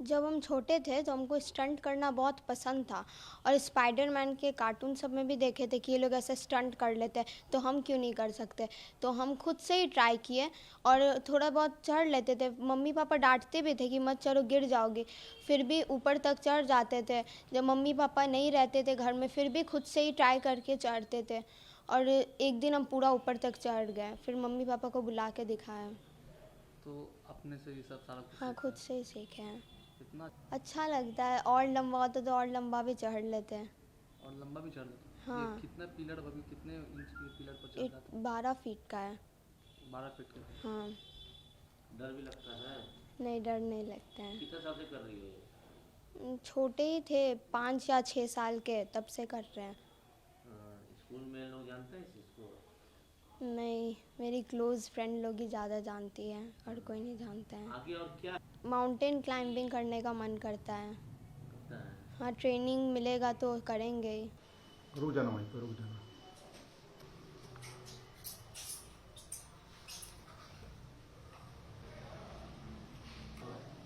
जब हम छोटे थे तो हमको स्टंट करना बहुत पसंद था और स्पाइडरमैन के कार्टून सब में भी देखे थे कि ये लोग ऐसे स्टंट कर लेते हैं, तो हम क्यों नहीं कर सकते। तो हम खुद से ही ट्राई किए और थोड़ा बहुत चढ़ लेते थे। मम्मी पापा डांटते भी थे कि मत चढ़ो गिर जाओगी, फिर भी ऊपर तक चढ़ जाते थे। जब मम्मी पापा नहीं रहते थे घर में फिर भी खुद से ही ट्राई करके चढ़ते थे और एक दिन हम पूरा ऊपर तक चढ़ गए, फिर मम्मी पापा को बुला के दिखाया। तो अपने से ये सब सारा कुछ हाँ, सीखा खुद है? से ही सीखे हैं। कितना? अच्छा लगता है, और लंबा होता तो और लंबा भी चढ़ लेते हैं। और लंबा भी चढ़ लेते? ये हाँ, कितना पिलर, अभी कितने इंच के पिलर पर चढ़ रहा था? 12 फीट का है। 12 फीट के थे। हाँ। डर भी लगता है? नहीं, डर नहीं लगता है। कितने साल से कर रही हो ये? छोटे ही थे, 5 या 6 साल के, तब से कर रहे हैं। स्कूल में लोग जानते हैं इस चीज़ को? नहीं, मेरी क्लोज़ फ्रेंड लोग ही ज़्यादा जानती है और कोई नहीं जानता है। आगे और क्या माउंटेन क्लाइंबिंग करने का मन करता है। करता है? हाँ, ट्रेनिंग मिलेगा तो करेंगे ही। रुक जाना वहीं पर, रुक जाना।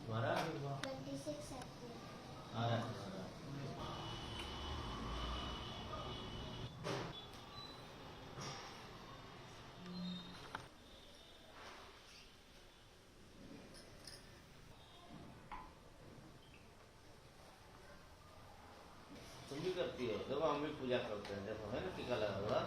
तुम्हारा आ रहा है? तुम भी करती हो? देखो हम भी पूजा करते हैं, देखो है ना टीका लगा हुआ।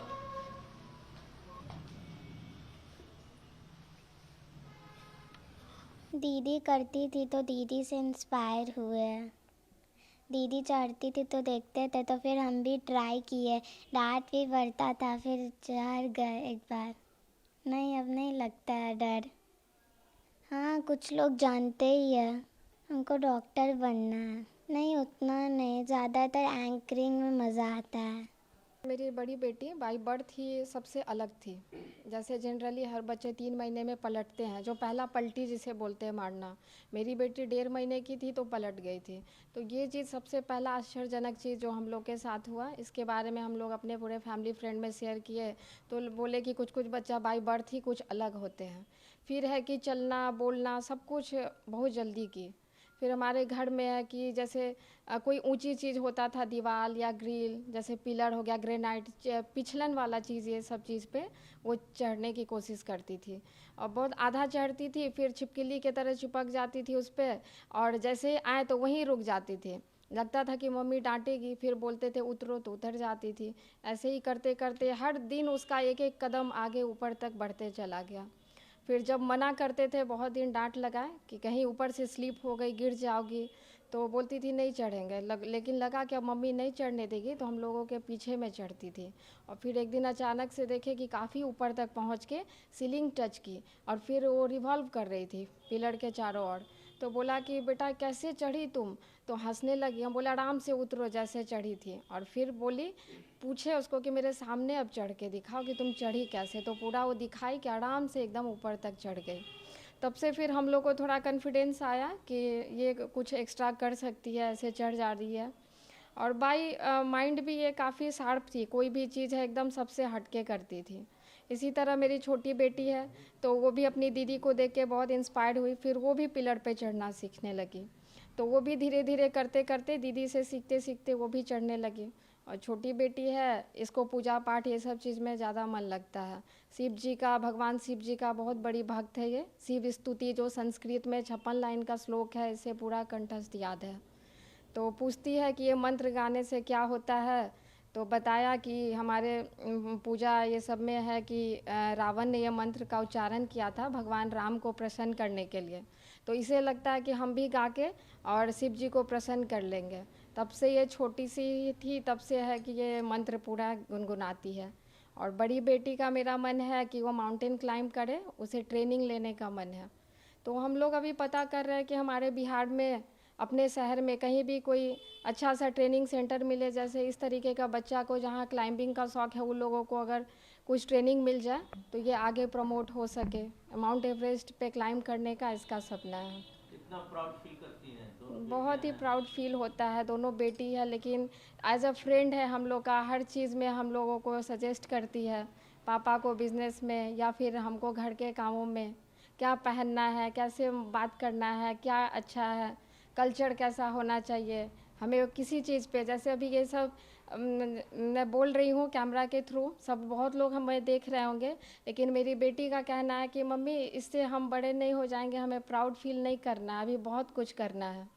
दीदी करती थी तो दीदी से इंस्पायर हुए। दीदी चढ़ती थी तो देखते थे तो फिर हम भी ट्राई किए। डांट भी पड़ता था, फिर चढ़ गए एक बार। नहीं, अब नहीं लगता है डर। हाँ, कुछ लोग जानते ही है। हमको डॉक्टर बनना है। नहीं, उतना नहीं, ज़्यादातर एंकरिंग में मज़ा आता है। मेरी बड़ी बेटी बाई बर्थ ही सबसे अलग थी। जैसे जनरली हर बच्चे 3 महीने में पलटते हैं, जो पहला पलटी जिसे बोलते हैं मारना, मेरी बेटी 1.5 महीने की थी तो पलट गई थी। तो ये चीज़ सबसे पहला आश्चर्यजनक चीज़ जो हम लोग के साथ हुआ, इसके बारे में हम लोग अपने पूरे फैमिली फ्रेंड में शेयर किए तो बोले कि कुछ कुछ बच्चा बाई बर्थ ही कुछ अलग होते हैं। फिर है कि चलना बोलना सब कुछ बहुत जल्दी की। फिर हमारे घर में है कि जैसे कोई ऊंची चीज़ होता था, दीवार या ग्रिल, जैसे पिलर हो गया, ग्रेनाइट, पिछलन वाला चीज़, ये सब चीज़ पे वो चढ़ने की कोशिश करती थी और बहुत आधा चढ़ती थी, फिर छिपकली की तरह चिपक जाती थी उस पर और जैसे ही आए तो वहीं रुक जाती थी। लगता था कि मम्मी डांटेगी, फिर बोलते थे उतरो तो उतर जाती थी। ऐसे ही करते करते हर दिन उसका एक एक कदम आगे ऊपर तक बढ़ते चला गया। फिर जब मना करते थे, बहुत दिन डांट लगाए कि कहीं ऊपर से स्लिप हो गई गिर जाओगी, तो बोलती थी नहीं चढ़ेंगे। लेकिन लगा कि अब मम्मी नहीं चढ़ने देगी तो हम लोगों के पीछे में चढ़ती थी। और फिर एक दिन अचानक से देखे कि काफ़ी ऊपर तक पहुंच के सीलिंग टच की और फिर वो रिवॉल्व कर रही थी पिलर के चारों ओर। तो बोला कि बेटा कैसे चढ़ी तुम, तो हंसने लगी। हम बोले आराम से उतरो जैसे चढ़ी थी। और फिर बोली, पूछे उसको कि मेरे सामने अब चढ़ के दिखाओ कि तुम चढ़ी कैसे, तो पूरा वो दिखाई कि आराम से एकदम ऊपर तक चढ़ गई। तब से फिर हम लोग को थोड़ा कॉन्फिडेंस आया कि ये कुछ एक्स्ट्रा कर सकती है, ऐसे चढ़ जा रही है। और बाई माइंड भी ये काफ़ी शार्प थी, कोई भी चीज़ है एकदम सबसे हटके करती थी। इसी तरह मेरी छोटी बेटी है तो वो भी अपनी दीदी को देख के बहुत इंस्पायर्ड हुई, फिर वो भी पिलर पे चढ़ना सीखने लगी। तो वो भी धीरे धीरे करते करते दीदी से सीखते सीखते वो भी चढ़ने लगी। और छोटी बेटी है, इसको पूजा पाठ ये सब चीज़ में ज़्यादा मन लगता है। शिव जी का, भगवान शिव जी का बहुत बड़ी भक्त है ये। शिव स्तुति जो संस्कृत में 56 लाइन का श्लोक है, इसे पूरा कंठस्थ याद है। तो पूछती है कि ये मंत्र गाने से क्या होता है, तो बताया कि हमारे पूजा ये सब में है कि रावण ने ये मंत्र का उच्चारण किया था भगवान राम को प्रसन्न करने के लिए। तो इसे लगता है कि हम भी गा के और शिव जी को प्रसन्न कर लेंगे। तब से ये छोटी सी थी, तब से है कि ये मंत्र पूरा गुनगुनाती है। और बड़ी बेटी का मेरा मन है कि वो माउंटेन क्लाइंब करे, उसे ट्रेनिंग लेने का मन है। तो हम लोग अभी पता कर रहे हैं कि हमारे बिहार में अपने शहर में कहीं भी कोई अच्छा सा ट्रेनिंग सेंटर मिले, जैसे इस तरीके का बच्चा को जहाँ क्लाइंबिंग का शौक़ है उन लोगों को अगर कुछ ट्रेनिंग मिल जाए तो ये आगे प्रमोट हो सके। माउंट एवरेस्ट पे क्लाइंब करने का इसका सपना है। कितना प्राउड फील करती हैं? दोनों बहुत ही बेटियां हैं। प्राउड फील होता है। दोनों बेटी है, लेकिन एज अ फ्रेंड है हम लोग का, हर चीज़ में हम लोगों को सजेस्ट करती है। पापा को बिजनेस में या फिर हमको घर के कामों में, क्या पहनना है, कैसे बात करना है, क्या अच्छा है। कल्चर कैसा होना चाहिए, हमें किसी चीज़ पे, जैसे अभी ये सब मैं बोल रही हूँ कैमरा के थ्रू, सब बहुत लोग हमें देख रहे होंगे, लेकिन मेरी बेटी का कहना है कि मम्मी इससे हम बड़े नहीं हो जाएंगे, हमें प्राउड फील नहीं करना, अभी बहुत कुछ करना है,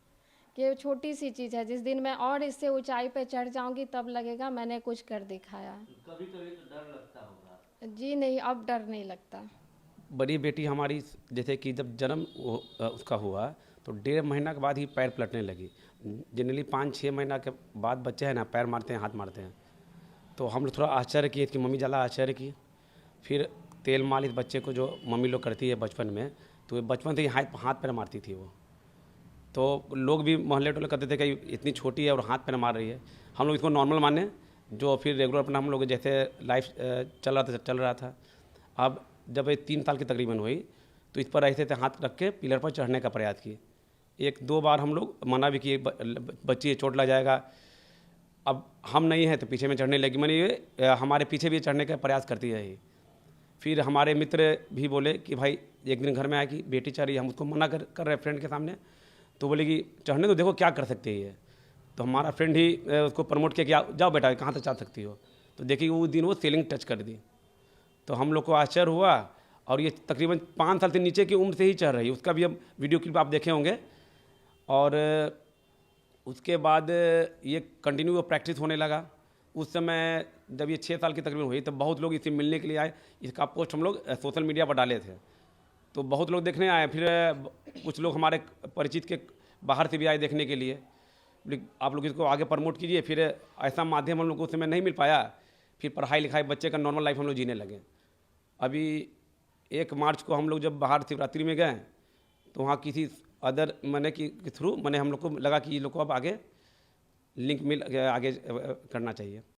कि ये छोटी सी चीज़ है, जिस दिन मैं और इससे ऊंचाई पे चढ़ जाऊंगी तब लगेगा मैंने कुछ कर दिखाया। कभी कभी तो डर लगता होगा। जी नहीं, अब डर नहीं लगता। बड़ी बेटी हमारी जैसे कि जब जन्म उसका हुआ तो 1.5 महीना के बाद ही पैर पलटने लगी। जनरली 5-6 महीना के बाद बच्चे हैं ना पैर मारते हैं, हाथ मारते हैं। तो हम लोग थोड़ा आश्चर्य किए कि मम्मी ज़्यादा आश्चर्य की। फिर तेल मालिश बच्चे को जो मम्मी लोग करती है बचपन में, तो बचपन से ही हाथ पैर मारती थी वो। तो लोग भी मोहल्ले टोले कहते थे कि इतनी छोटी है और हाथ पैर मार रही है। हम लोग इसको नॉर्मल माने, जो फिर रेगुलर अपना हम लोग जैसे लाइफ चल रहा था। अब जब ये 3 साल की तकरीबन हुई तो इस पर ऐसे हाथ रख के पिलर पर चढ़ने का प्रयास किए। 1-2 बार हम लोग मना भी किए, बच्ची चोट लग जाएगा। अब हम नहीं हैं तो पीछे में चढ़ने लगी, मैंने ये हमारे पीछे भी चढ़ने का प्रयास करती है ये। फिर हमारे मित्र भी बोले कि भाई एक दिन घर में आया कि बेटी चढ़ रही है, हम उसको मना कर रहे फ्रेंड के सामने, तो बोले कि चढ़ने तो देखो क्या कर सकते हैं ये। तो हमारा फ्रेंड ही उसको प्रमोट किया कि जाओ बेटा कहाँ तक चढ़ सकती हो। तो देखिए वो दिन वो सीलिंग टच कर दी। तो हम लोग को आश्चर्य हुआ, और ये तकरीबन 5 साल से नीचे की उम्र से ही चढ़ रही है। उसका भी अब वीडियो क्लिप आप देखे होंगे। और उसके बाद ये कंटिन्यू प्रैक्टिस होने लगा। उस समय जब ये 6 साल की तकरीबन हुई तो बहुत लोग इससे मिलने के लिए आए। इसका पोस्ट हम लोग सोशल मीडिया पर डाले थे, तो बहुत लोग देखने आए। फिर कुछ लोग हमारे परिचित के बाहर से भी आए देखने के लिए, आप लोग इसको आगे प्रमोट कीजिए। फिर ऐसा माध्यम हम लोग को उस समय नहीं मिल पाया। फिर पढ़ाई लिखाई बच्चे का नॉर्मल लाइफ हम लोग जीने लगे। अभी 1 मार्च को हम लोग जब बाहर शिवरात्रि में गए तो वहाँ किसी अदर मैंने के थ्रू मैंने हम लोग को लगा कि ये लोग को अब आगे लिंक आगे करना चाहिए।